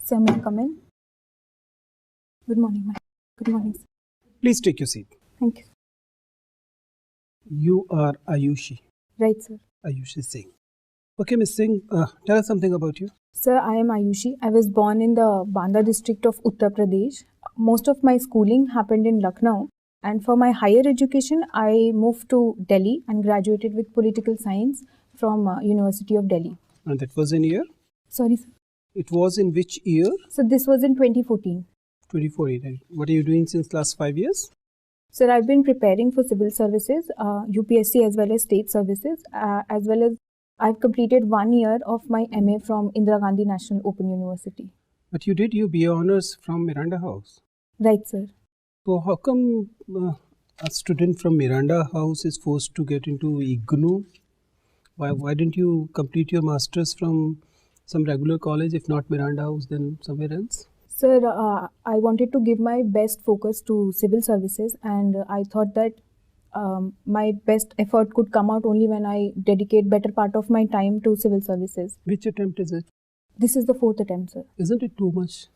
Sir, may I come in? Good morning, ma'am. Good morning, sir. Please take your seat. Thank you. You are Ayushi. Right, sir. Ayushi Singh. Okay, Ms. Singh, tell us something about you. Sir, I am Ayushi. I was born in the Banda district of Uttar Pradesh. Most of my schooling happened in Lucknow. And for my higher education, I moved to Delhi and graduated with political science from University of Delhi. And that was in year? Sorry, sir. It was in which year? So this was in 2014. 2014. What are you doing since last 5 years? Sir, I've been preparing for civil services, UPSC as well as state services, as well as I've completed 1 year of my MA from Indira Gandhi National Open University. But you did your BA honors from Miranda House. Right, sir. So how come a student from Miranda House is forced to get into IGNOU? Why didn't you complete your masters from some regular college, if not Miranda House, then somewhere else? Sir, I wanted to give my best focus to civil services, and I thought that my best effort could come out only when I dedicate better part of my time to civil services. Which attempt is it? This is the 4th attempt, sir. Isn't it too much?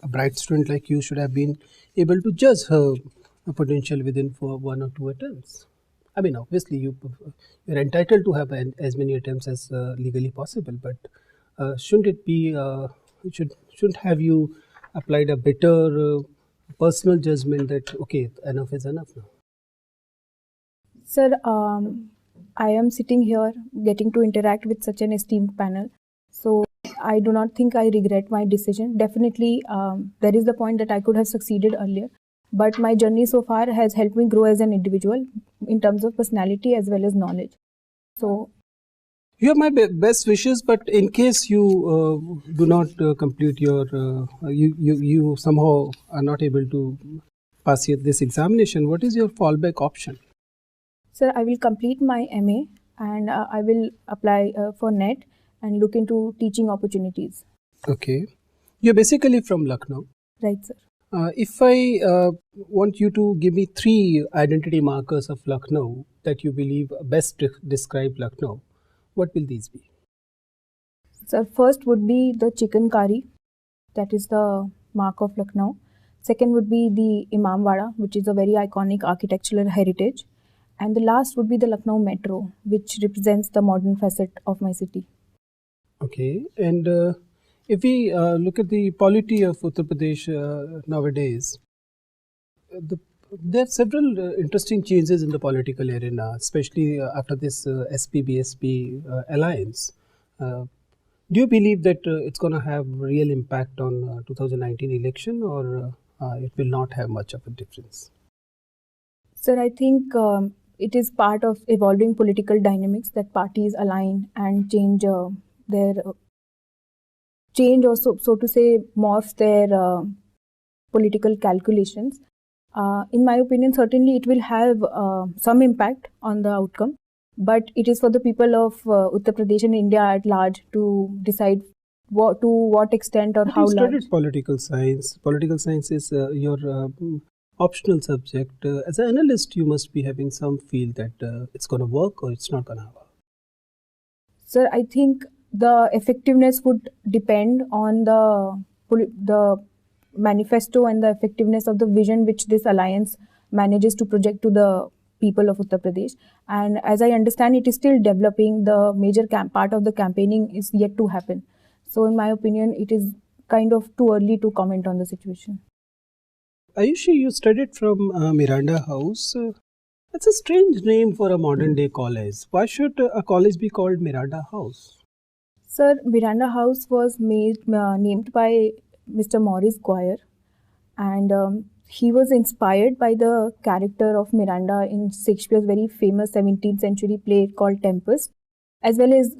A bright student like you should have been able to judge her potential within 1 or 2 attempts. I mean, obviously you're entitled to have as many attempts as legally possible, but shouldn't it be? Shouldn't have you applied a better personal judgment that okay, enough is enough now? Sir, I am sitting here getting to interact with such an esteemed panel. So I do not think I regret my decision. Definitely, there is the point that I could have succeeded earlier. But my journey so far has helped me grow as an individual in terms of personality as well as knowledge. So you have my best wishes, but in case you do not complete your, you somehow are not able to pass this examination, what is your fallback option? Sir, I will complete my MA and I will apply for NET and look into teaching opportunities. Okay. You're basically from Lucknow. Right, sir. If I want you to give me 3 identity markers of Lucknow that you believe best describe Lucknow, what will these be? Sir, first would be the chicken curry. That is the mark of Lucknow. Second would be the Imamwada, which is a very iconic architectural heritage. And the last would be the Lucknow Metro, which represents the modern facet of my city. Okay. And if we look at the polity of Uttar Pradesh nowadays, there are several interesting changes in the political arena, especially after this SP-BSP alliance. Do you believe that it's going to have real impact on 2019 election, or it will not have much of a difference? Sir, I think it is part of evolving political dynamics that parties align and change their change, or so to say, morph their political calculations. In my opinion, certainly it will have some impact on the outcome, but it is for the people of Uttar Pradesh and India at large to decide to what extent or but how you studied large. Political science. Political science is your optional subject. As an analyst, you must be having some feel that it's going to work or it's not going to work. Sir, I think the effectiveness would depend on the manifesto and the effectiveness of the vision which this alliance manages to project to the people of Uttar Pradesh. And as I understand, it is still developing. The major part of the campaigning is yet to happen. So in my opinion, it is kind of too early to comment on the situation. Ayushi, you studied from Miranda House. That's a strange name for a modern day college. Why should a college be called Miranda House? Sir, Miranda House was named by Mr. Maurice Goyer, and he was inspired by the character of Miranda in Shakespeare's very famous 17th century play called Tempest, as well as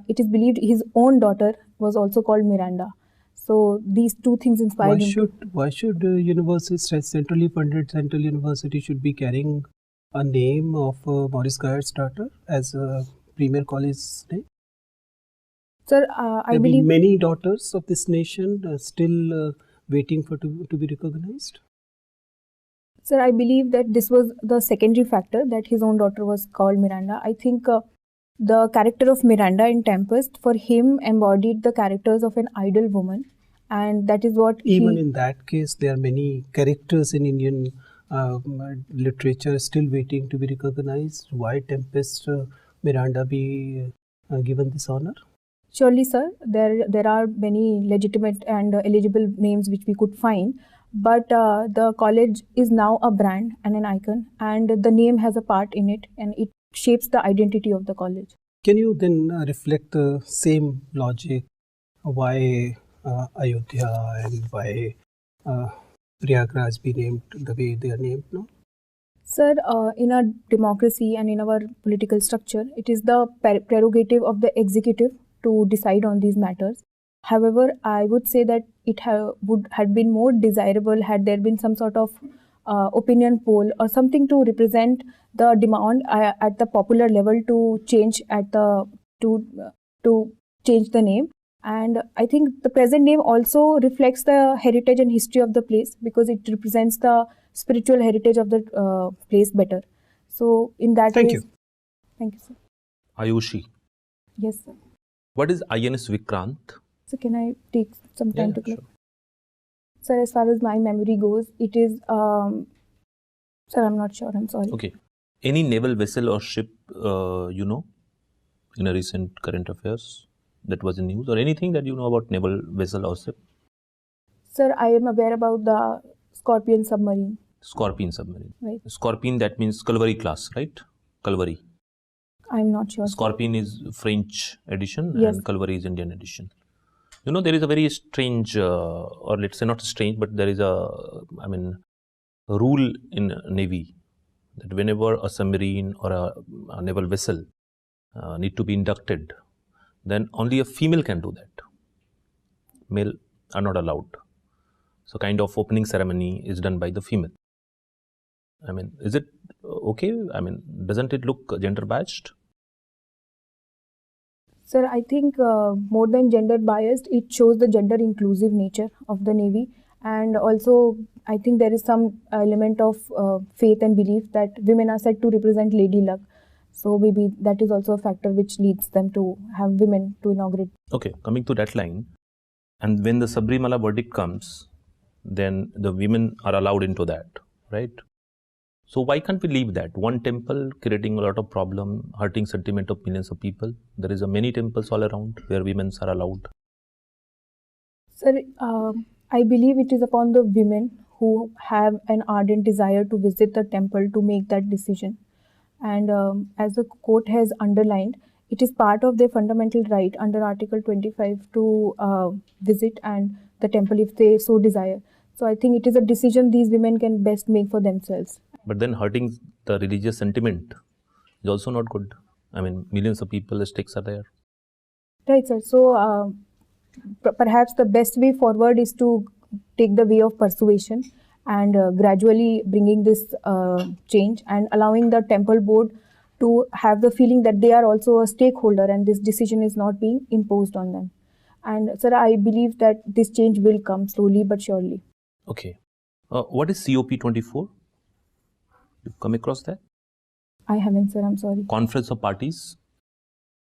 it is believed his own daughter was also called Miranda. So these two things inspired him. Why should universities, centrally funded Central University, should be carrying a name of Maurice Goyer's daughter as a premier college name? Sir, I believe many daughters of this nation still waiting for to be recognized. Sir, I believe that this was the secondary factor, that his own daughter was called Miranda. I think the character of Miranda in Tempest, for him, embodied the characters of an idle woman and that is what even in that case, there are many characters in Indian literature still waiting to be recognized. Why Tempest Miranda be given this honor? Surely, sir, there are many legitimate and eligible names which we could find, but the college is now a brand and an icon, and the name has a part in it, and it shapes the identity of the college. Can you then reflect the same logic? Why Ayodhya and why Prayagraj be named the way they are named now? Sir, in a democracy and in our political structure, it is the prerogative of the executive to decide on these matters. However, I would say that it would have been more desirable had there been some sort of opinion poll or something to represent the demand at the popular level to change to change the name. And I think the present name also reflects the heritage and history of the place, because it represents the spiritual heritage of the place better. So in that Thank case, you. Thank you, sir. Ayushi, Yes, sir. what is INS Vikrant? So can I take some time to click? Sure. Sir, as far as my memory goes, it is, sir, I'm not sure, I'm sorry. Okay. Any naval vessel or ship, in a recent current affairs that was in news, or anything that you know about naval vessel or ship? Sir, I am aware about the Scorpion submarine. Scorpion submarine. Right. Scorpion, that means Calvary class, right? Calvary. I'm not sure. Scorpion is French edition, Yes. and Calvary is Indian edition. There is a very strange, or let's say not strange, but there is a rule in Navy that whenever a submarine or a naval vessel need to be inducted, then only a female can do that. Male are not allowed. So kind of opening ceremony is done by the female. Is it okay? Doesn't it look gender biased? Sir, I think more than gender biased, it shows the gender inclusive nature of the Navy. And also, I think there is some element of faith and belief that women are said to represent Lady Luck. So maybe that is also a factor which leads them to have women to inaugurate. Okay, coming to that line, and when the Sabrimala verdict comes, then the women are allowed into that, right? So why can't we leave that? One temple creating a lot of problem, hurting sentiment of millions of people. There is a many temples all around where women are allowed. Sir, I believe it is upon the women who have an ardent desire to visit the temple to make that decision. And as the court has underlined, it is part of their fundamental right under Article 25 to visit and the temple if they so desire. So I think it is a decision these women can best make for themselves. But then hurting the religious sentiment is also not good. Millions of people, the stakes are there. Right, sir. So perhaps the best way forward is to take the way of persuasion and gradually bringing this change and allowing the temple board to have the feeling that they are also a stakeholder and this decision is not being imposed on them. And sir, I believe that this change will come slowly but surely. Okay. What is COP24? You come across that? I haven't, sir. I'm sorry. Conference of Parties.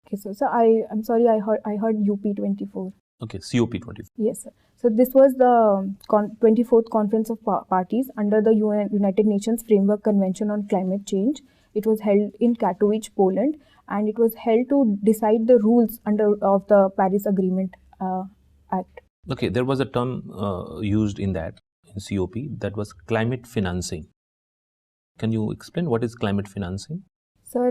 Okay, so I'm sorry. I heard UP24. Okay, COP24. Yes, sir. So this was the 24th Conference of Parties under the United Nations Framework Convention on Climate Change. It was held in Katowice, Poland, and it was held to decide the rules of the Paris Agreement Act. Okay, there was a term used in that, in COP, that was climate financing. Can you explain what is climate financing? Sir,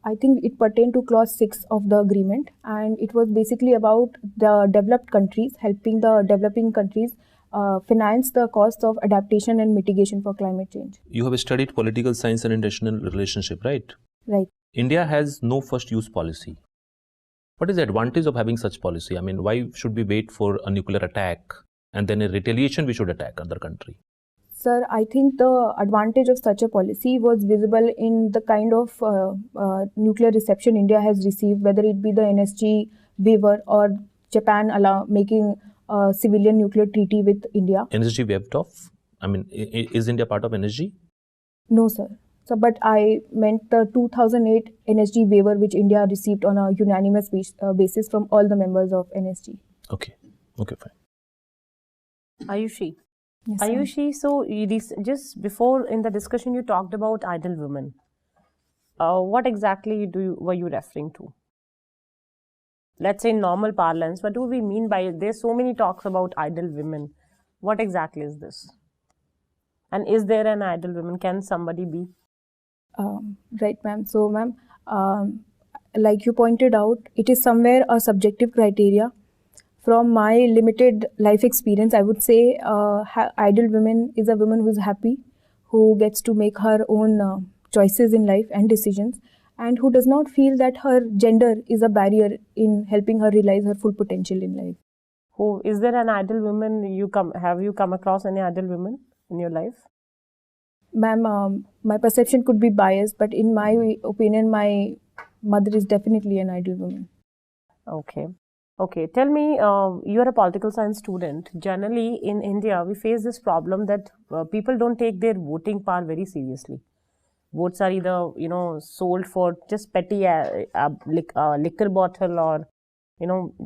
I think it pertained to clause 6 of the agreement, and it was basically about the developed countries helping the developing countries finance the cost of adaptation and mitigation for climate change. You have studied political science and international relationship, right? Right. India has no first use policy. What is the advantage of having such policy? Why should we wait for a nuclear attack and then in retaliation we should attack another country? Sir, I think the advantage of such a policy was visible in the kind of nuclear reception India has received, whether it be the NSG waiver or Japan making a civilian nuclear treaty with India. NSG waived off? Is India part of NSG? No, sir. So, but I meant the 2008 NSG waiver which India received on a unanimous basis from all the members of NSG. Okay, fine. Ayushi. Yes, ma'am. Ayushi, so just before in the discussion you talked about idle women. What exactly were you referring to? Let's say in normal parlance, what do we mean by it? There's so many talks about idle women. What exactly is this? And is there an idle woman? Can somebody be? Right, ma'am. So, ma'am, like you pointed out, it is somewhere a subjective criteria. From my limited life experience, I would say ideal woman is a woman who is happy, who gets to make her own choices in life and decisions, and who does not feel that her gender is a barrier in helping her realize her full potential in life. Who is there an idle woman? Have you come across any idle women in your life? Ma'am, my perception could be biased, but in my opinion, my mother is definitely an ideal woman. Okay. Okay, tell me, you're a political science student. Generally, in India, we face this problem that people don't take their voting power very seriously. Votes are either, sold for just petty liquor bottle or,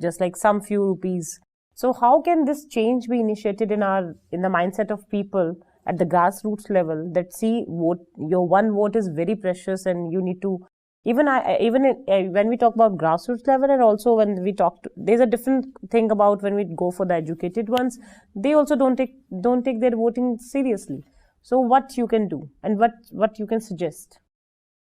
just like some few rupees. So how can this change be initiated in the mindset of people at the grassroots level that see your one vote is very precious and you need to when we talk about grassroots level and also when we there's a different thing about when we go for the educated ones, they also don't take their voting seriously. So what you can do and what you can suggest?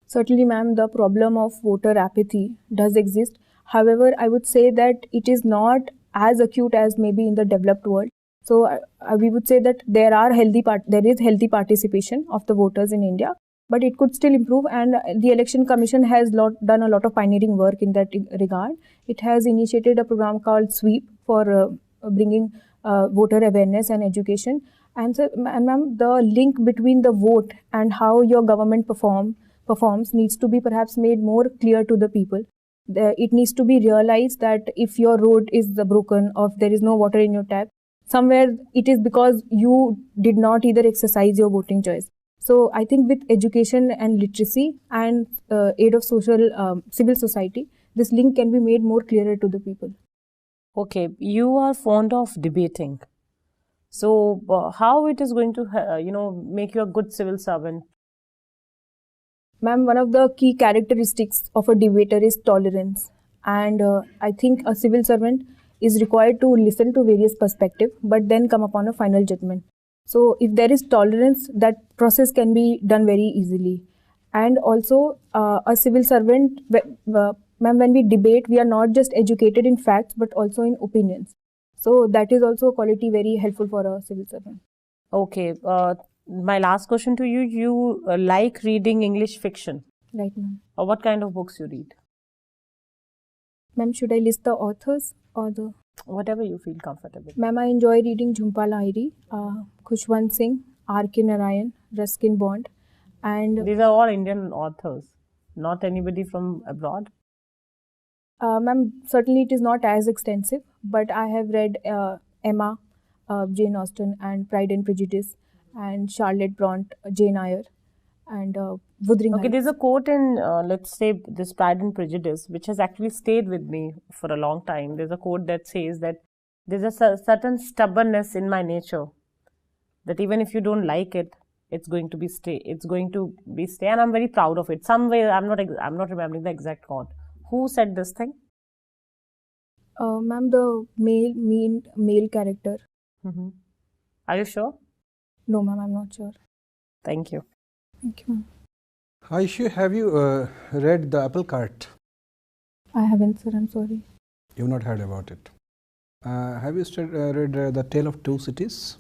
Certainly, ma'am, the problem of voter apathy does exist. However, I would say that it is not as acute as maybe in the developed world. So we would say that there is healthy participation of the voters in India, but it could still improve. And the Election Commission has done a lot of pioneering work in that regard. It has initiated a program called SWEEP for bringing voter awareness and education. And ma'am, the link between the vote and how your government performs needs to be perhaps made more clear to the people. It needs to be realized that if your road is broken or if there is no water in your tap, somewhere it is because you did not either exercise your voting choice. So I think with education and literacy and aid of civil society, this link can be made more clearer to the people. Okay, you are fond of debating. So how it is going to make you a good civil servant? Ma'am, one of the key characteristics of a debater is tolerance. And I think a civil servant is required to listen to various perspectives, but then come upon a final judgment. So if there is tolerance, that process can be done very easily. And also, a civil servant, ma'am, when we debate, we are not just educated in facts, but also in opinions. So that is also a quality very helpful for a civil servant. Okay. My last question to you, you like reading English fiction? Right, ma'am. Or what kind of books you read? Ma'am, should I list the authors or the... Whatever you feel comfortable. Ma'am, I enjoy reading Jhumpa Lahiri, Khushwant Singh, R.K. Narayan, Ruskin Bond, and... These are all Indian authors, not anybody from abroad? Ma'am, certainly it is not as extensive, but I have read Emma, Jane Austen, and Pride and Prejudice, and Charlotte Bronte, Jane Eyre, and Wuthering Okay, Heights. there's a quote in, let's say, this Pride and Prejudice, which has actually stayed with me for a long time. There's a quote that says that there's a certain stubbornness in my nature that even if you don't like it, it's going to be stay. It's going to be stay, and I'm very proud of it. Somewhere, I'm not remembering the exact quote. Who said this thing? Ma'am, the male character. Mm-hmm. Are you sure? No, ma'am, I'm not sure. Thank you. Thank you, ma'am. Aishu, have you read The Apple Cart? I haven't, sir. I'm sorry. You've not heard about it. Have you read The Tale of Two Cities?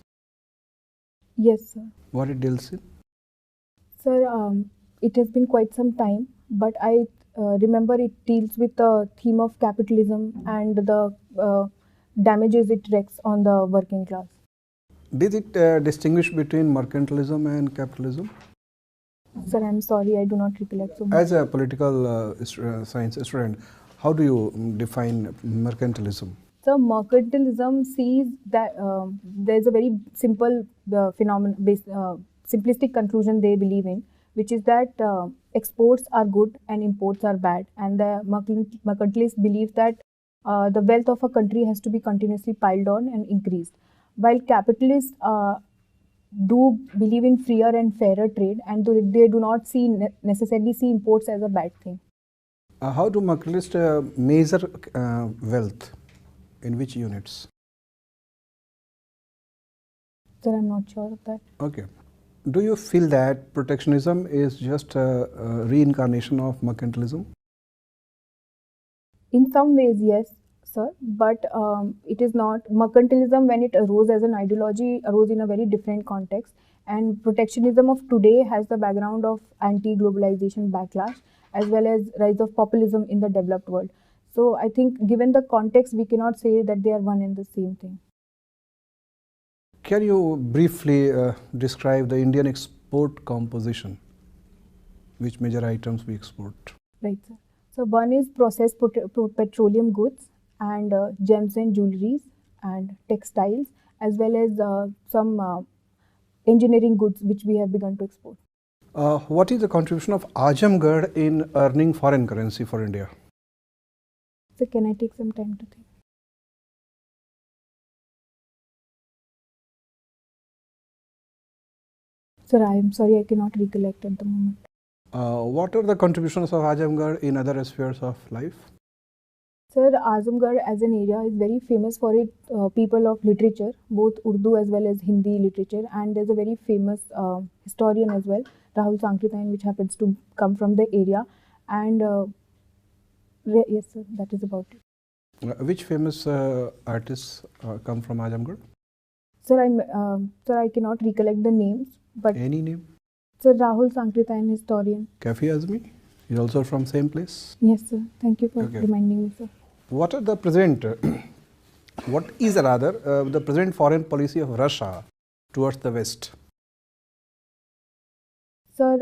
Yes, sir. What it deals in? Sir, it has been quite some time, but I remember it deals with the theme of capitalism and the damages it wreaks on the working class. Did it distinguish between mercantilism and capitalism? Sir, I'm sorry, I do not recollect so much. As a political science student, how do you define mercantilism? So, mercantilism sees that there's a very simple simplistic conclusion they believe in, which is that exports are good and imports are bad. And the mercantilists believe that the wealth of a country has to be continuously piled on and increased. while capitalists do believe in freer and fairer trade, and they do not necessarily see imports as a bad thing. How do mercantilists measure wealth? In which units? Sir, I'm not sure of that. Okay. Do you feel that protectionism is just a reincarnation of mercantilism? In some ways, yes, sir, but it is not. Mercantilism, when it arose as an ideology, arose in a very different context, and protectionism of today has the background of anti-globalization backlash as well as rise of populism in the developed world. So I think given the context, we cannot say that they are one and the same thing. Can you briefly describe the Indian export composition? Which major items we export? Right, sir. So one is processed petroleum goods and gems and jewelries and textiles, as well as some engineering goods which we have begun to export. What is the contribution of Azamgarh in earning foreign currency for India? So can I take some time to think? Sir, I am sorry, I cannot recollect at the moment. What are the contributions of Azamgarh in other spheres of life? Sir, Azamgarh as an area is very famous for its people of literature, both Urdu as well as Hindi literature, and there's a very famous historian as well, Rahul Sankrithayan, which happens to come from the area. And yes, sir, that is about it. Which famous artists come from Azamgarh? Sir, I cannot recollect the names, but Any name? Sir, Rahul Sankrithayan, historian. Kafi Azmi is also from same place. Yes, sir. Thank you for Okay. reminding me, sir. What is the present foreign policy of Russia towards the West? Sir,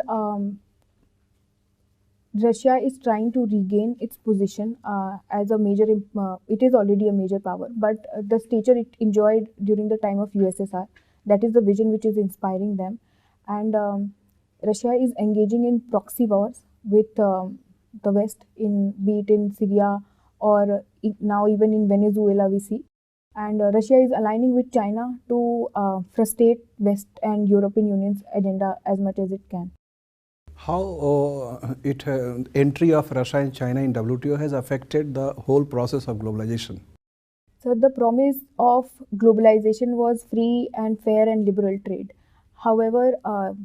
Russia is trying to regain its position as a major, it is already a major power, but the stature it enjoyed during the time of USSR, that is the vision which is inspiring them. And Russia is engaging in proxy wars with the West, be it in Syria or now even in Venezuela we see. And Russia is aligning with China to frustrate West and European Union's agenda as much as it can. How entry of Russia and China in WTO has affected the whole process of globalization? So the promise of globalization was free and fair and liberal trade. However,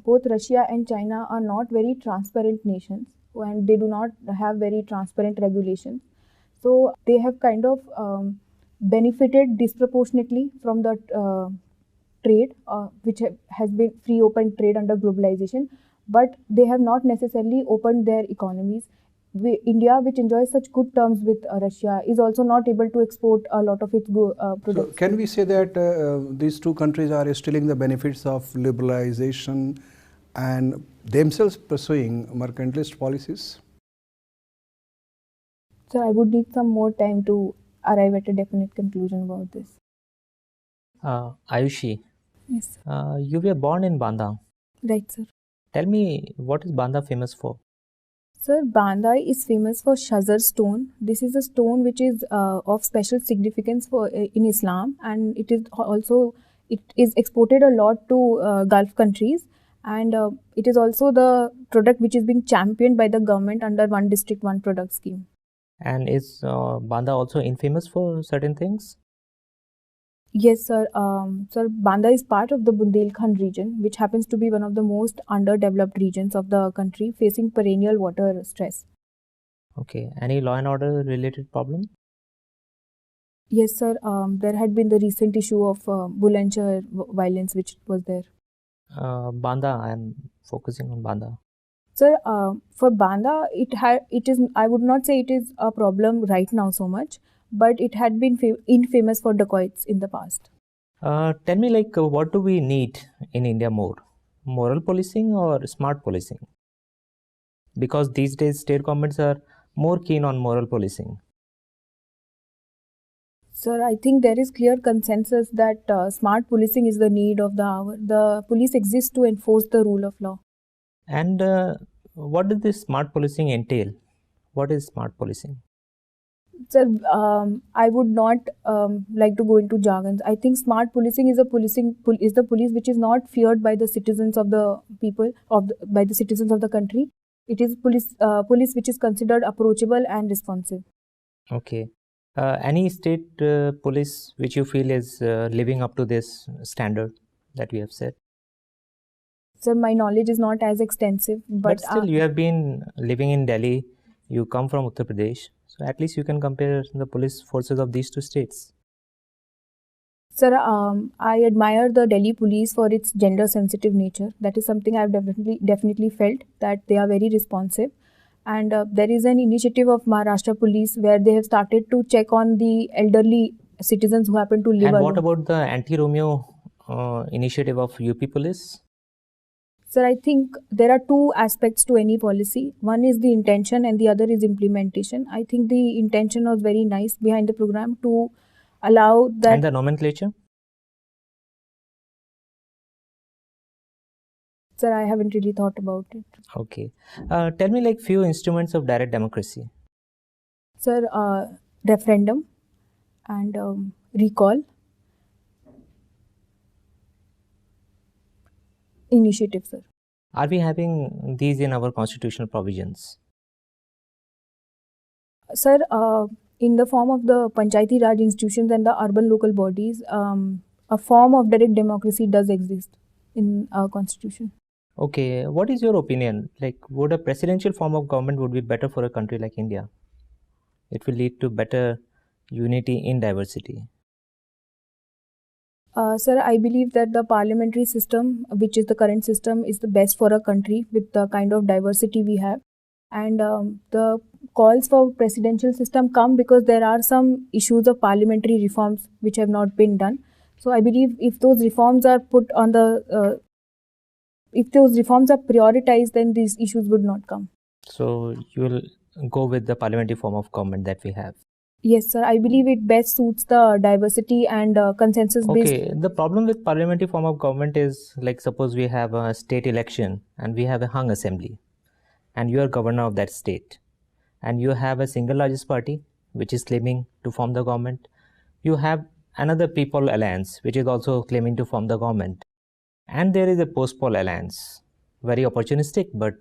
both Russia and China are not very transparent nations, and they do not have very transparent regulations. So they have kind of benefited disproportionately from the trade, which has been free open trade under globalization, but they have not necessarily opened their economies. India, which enjoys such good terms with Russia, is also not able to export a lot of its products. So can we say that these two countries are stealing the benefits of liberalization and themselves pursuing mercantilist policies? So I would need some more time to arrive at a definite conclusion about this. Ayushi, Yes, sir. you were born in Banda. Right, sir. Tell me, what is Banda famous for? Sir, Banda is famous for Shazar stone. This is a stone which is of special significance for in Islam, and it is exported a lot to Gulf countries, and it is also the product which is being championed by the government under One District One Product scheme. And is Banda also infamous for certain things? Yes, sir. Sir, Banda is part of the Bundelkhand region, which happens to be one of the most underdeveloped regions of the country, facing perennial water stress. Okay. Any law and order related problem? Yes, sir. There had been the recent issue of Bulandshahr violence, which was there. Banda, I am focusing on Banda. Sir, for Banda, it is. I would not say it is a problem right now so much, but it had been infamous for dacoits in the past. Tell me, like, what do we need in India more? Moral policing or smart policing? Because these days state governments are more keen on moral policing. Sir, I think there is clear consensus that smart policing is the need of the hour. The police exists to enforce the rule of law. And what does this smart policing entail? What is smart policing? Sir, I would not like to go into jargons. I think smart policing is the police which is not feared by the citizens of the people by the citizens of the country. It is police which is considered approachable and responsive. Okay. Any state police which you feel is living up to this standard that we have set? Sir, my knowledge is not as extensive, But still, you have been living in Delhi. You come from Uttar Pradesh, so at least you can compare the police forces of these two states. Sir, I admire the Delhi police for its gender-sensitive nature. That is something I've definitely felt, that they are very responsive. And there is an initiative of Maharashtra Police where they have started to check on the elderly citizens who happen to live And alone. what about the anti-Romeo initiative of UP Police? Sir, I think there are two aspects to any policy. One is the intention and the other is implementation. I think the intention was very nice behind the program to allow that. And the nomenclature? Sir, I haven't really thought about it. Okay. Tell me like few instruments of direct democracy. Sir, referendum and recall, initiative, sir. Are we having these in our constitutional provisions? Sir, in the form of the Panchayati Raj institutions and the urban local bodies, a form of direct democracy does exist in our constitution. Okay, what is your opinion? Like, would a presidential form of government would be better for a country like India? It will lead to better unity in diversity. Sir, I believe that the parliamentary system, which is the current system, is the best for a country with the kind of diversity we have. And the calls for presidential system come because there are some issues of parliamentary reforms which have not been done. So I believe if those reforms are put on the if those reforms are prioritized, then these issues would not come. So you will go with the parliamentary form of government that we have. Yes, sir. I believe it best suits the diversity and consensus-based. Okay, the problem with parliamentary form of government is like suppose we have a state election and we have a hung assembly and you are governor of that state and you have a single largest party which is claiming to form the government. You have another people alliance which is also claiming to form the government. And there is a post-poll alliance, very opportunistic, but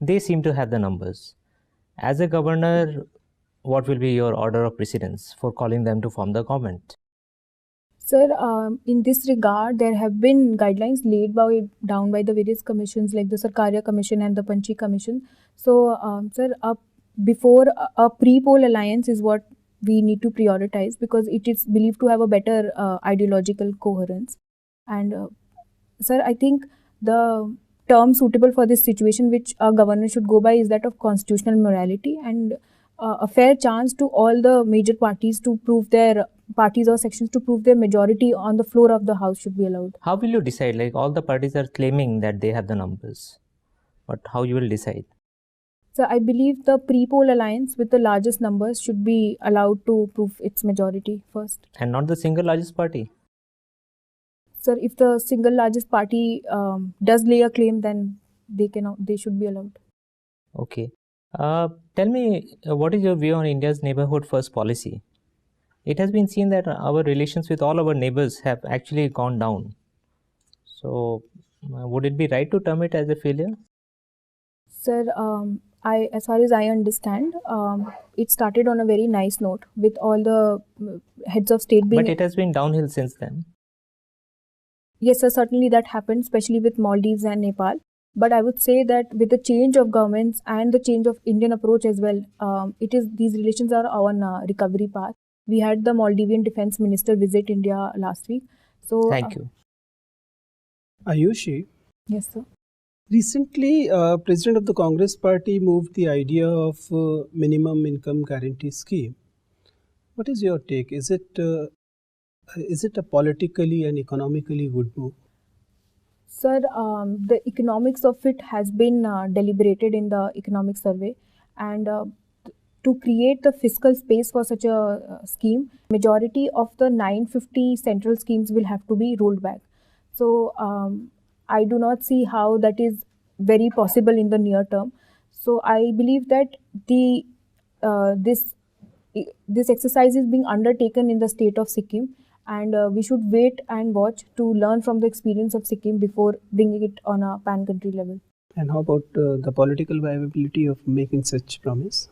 they seem to have the numbers. As a governor, what will be your order of precedence for calling them to form the government? Sir, in this regard, there have been guidelines laid down by the various commissions like the Sarkaria Commission and the Panchi Commission. So, sir, before a pre-poll alliance is what we need to prioritize because it is believed to have a better ideological coherence. And sir, I think the term suitable for this situation which a governor should go by is that of constitutional morality and a fair chance to all the major parties to prove their parties or sections to prove their majority on the floor of the house should be allowed. How will you decide? Like all the parties are claiming that they have the numbers, but how you will decide? So I believe the pre-poll alliance with the largest numbers should be allowed to prove its majority first. And not the single largest party? Sir, if the single largest party does lay a claim, then they should be allowed. Okay. Tell me, what is your view on India's neighborhood first policy? It has been seen that our relations with all our neighbors have actually gone down. So, would it be right to term it as a failure? Sir, as far as I understand, it started on a very nice note with all the heads of state being. But it has been downhill since then. Yes, sir, certainly that happened, especially with Maldives and Nepal. But I would say that with the change of governments and the change of Indian approach as well, these relations are on a recovery path. We had the Maldivian Defense Minister visit India last week. So thank you. Ayushi. Yes, sir. Recently, President of the Congress Party moved the idea of minimum income guarantee scheme. What is your take? Is it a politically and economically good move? Sir, the economics of it has been deliberated in the economic survey, and to create the fiscal space for such a scheme, majority of the 950 central schemes will have to be rolled back. So I do not see how that is very possible in the near term. So I believe that this this exercise is being undertaken in the state of Sikkim, and we should wait and watch to learn from the experience of Sikkim before bringing it on a pan-country level. And how about the political viability of making such promise?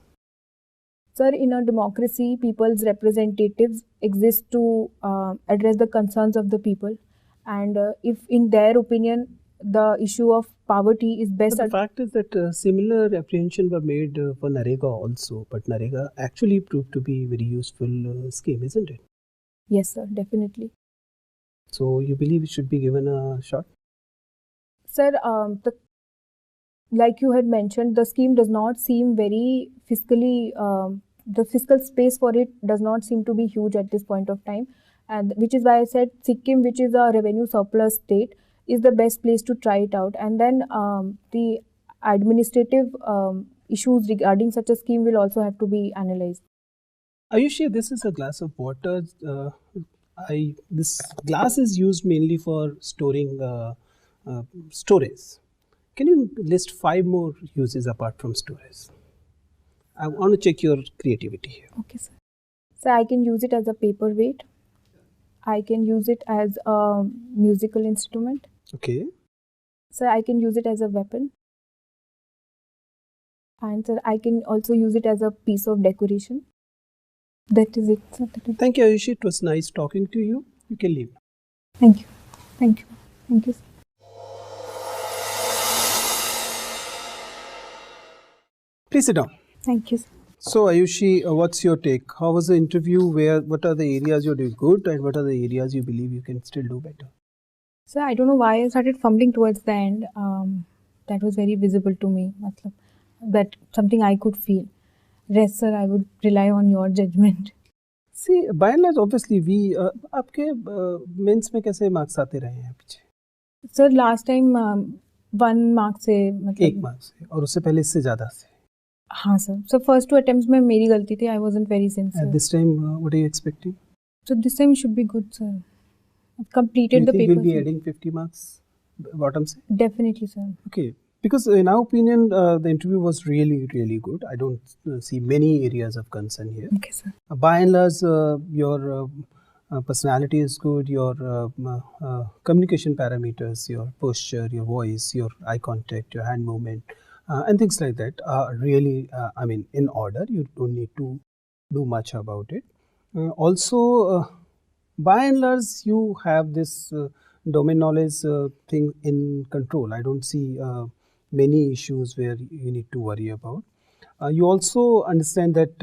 Sir, in a democracy, people's representatives exist to address the concerns of the people, and if in their opinion the issue of poverty is best. But the fact is that similar apprehension were made for Narega also, but Narega actually proved to be a very useful scheme, isn't it? Yes, sir, definitely. So you believe it should be given a shot? Sir, like you had mentioned, the scheme does not seem very fiscally, the fiscal space for it does not seem to be huge at this point of time, and which is why I said Sikkim, which is a revenue surplus state, is the best place to try it out. And then the administrative issues regarding such a scheme will also have to be analyzed. Ayushi, this is a glass of water. This glass is used mainly for storing storage. Can you list 5 more uses apart from storage? I want to check your creativity here. Okay, sir. So I can use it as a paperweight. I can use it as a musical instrument. Okay. So I can use it as a weapon. And sir, I can also use it as a piece of decoration. That is it, sir. Thank you, Ayushi. It was nice talking to you. You can leave. Thank you. Thank you. Thank you, sir. Please sit down. Thank you, sir. So, Ayushi, what's your take? How was the interview? What are the areas you're doing good and what are the areas you believe you can still do better? So, I don't know why I started fumbling towards the end. That was very visible to me. That something I could feel. Rest, sir, I would rely on your judgment. See, by and large, obviously, we आपके mains में कैसे marks आते रहे हैं पीछे? Sir, last time 1 mark से 1 mark से और उससे पहले इससे ज़्यादा से. हाँ सर. So first 2 attempts में मेरी गलती थी. I wasn't very sincere. At this time, what are you expecting? So this time should be good, sir. I've completed the paper. You'll be adding 50 marks bottom से? Definitely, sir. Okay. Because in our opinion, the interview was really, really good. I don't see many areas of concern here. Okay, sir. By and large, your personality is good, your communication parameters, your posture, your voice, your eye contact, your hand movement, and things like that are really, in order. You don't need to do much about it. Also, by and large, you have this domain knowledge thing in control. I don't see many issues where you need to worry about. You also understand that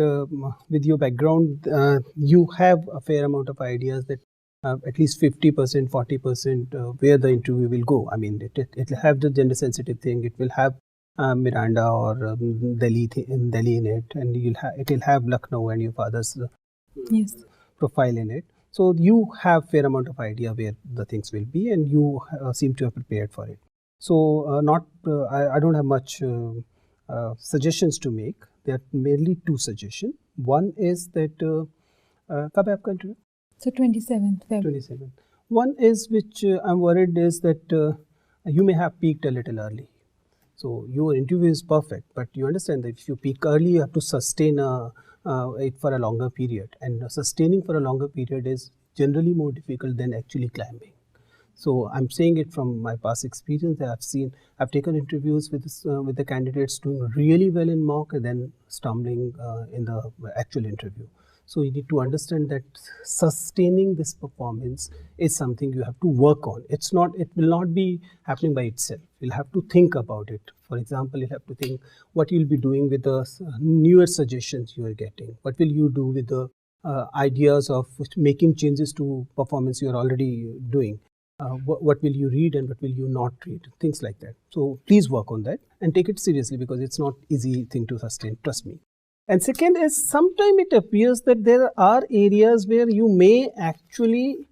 with your background, you have a fair amount of ideas that at least 50%, 40% where the interview will go. I mean, it will have the gender sensitive thing, it will have Miranda or Delhi in it, and it will have Lucknow and your father's yes. profile in it. So you have fair amount of idea where the things will be, and you seem to have prepared for it. So I don't have much suggestions to make. There are mainly 2 suggestions. One is that कब है आपका interview? So 27th February. 27th. One is which I'm worried is that you may have peaked a little early. So your interview is perfect, but you understand that if you peak early, you have to sustain it for a longer period, and sustaining for a longer period is generally more difficult than actually climbing. So I'm saying it from my past experience. I've taken interviews with the candidates doing really well in mock and then stumbling in the actual interview. So you need to understand that sustaining this performance is something you have to work on. It will not be happening by itself. You'll have to think about it. For example, you'll have to think what you'll be doing with the newer suggestions you are getting. What will you do with the ideas of making changes to performance you are already doing? What will you read and what will you not read? Things like that. So please work on that and take it seriously, because it's not easy thing to sustain, trust me. And second is, sometimes it appears that there are areas where you may actually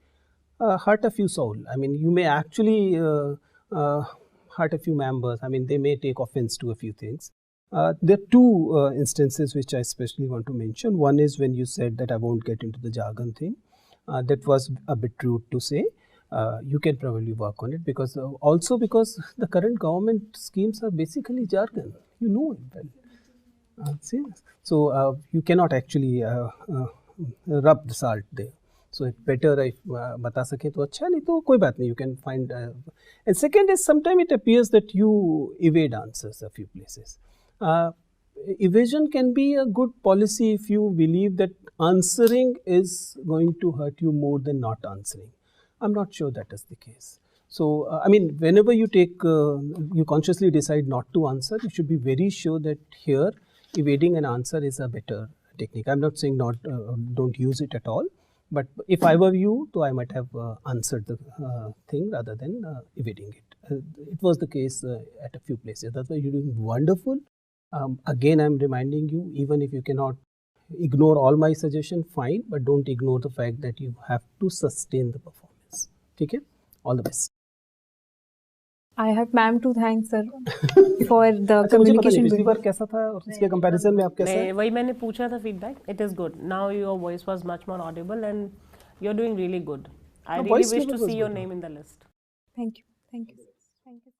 hurt a few souls. I mean, you may actually hurt a few members. I mean, they may take offense to a few things. There are 2 instances which I especially want to mention. One is when you said that I won't get into the jargon thing. That was a bit rude to say. You can probably work on it, because also because the current government schemes are basically jargon. You know it well. See, so you cannot actually rub the salt there. So it's better if बता सके तो अच्छा, नहीं तो कोई बात नहीं. You can find. And second is sometimes it appears that you evade answers a few places. Evasion can be a good policy if you believe that answering is going to hurt you more than not answering. I'm not sure that is the case. So, I mean, whenever you take, you consciously decide not to answer, you should be very sure that here evading an answer is a better technique. I'm not saying not, don't use it at all, but if I were you, so I might have answered the thing rather than evading it. It was the case at a few places. That's why you're doing wonderful. Again, I'm reminding you, even if you cannot ignore all my suggestion, fine, but don't ignore the fact that you have to sustain the performance. Okay? All the best. I have ma'am to thank sir for the अच्छा, मुझे पता नहीं communication. पिछली बार कैसा था और इसके comparison में आप कैसा है? वही मैंने पूछा था feedback. It is good. Now your voice was much more audible and you're doing really good. I really voice wish level to was see your good. name in the list. Thank you. Thank you. Thank you.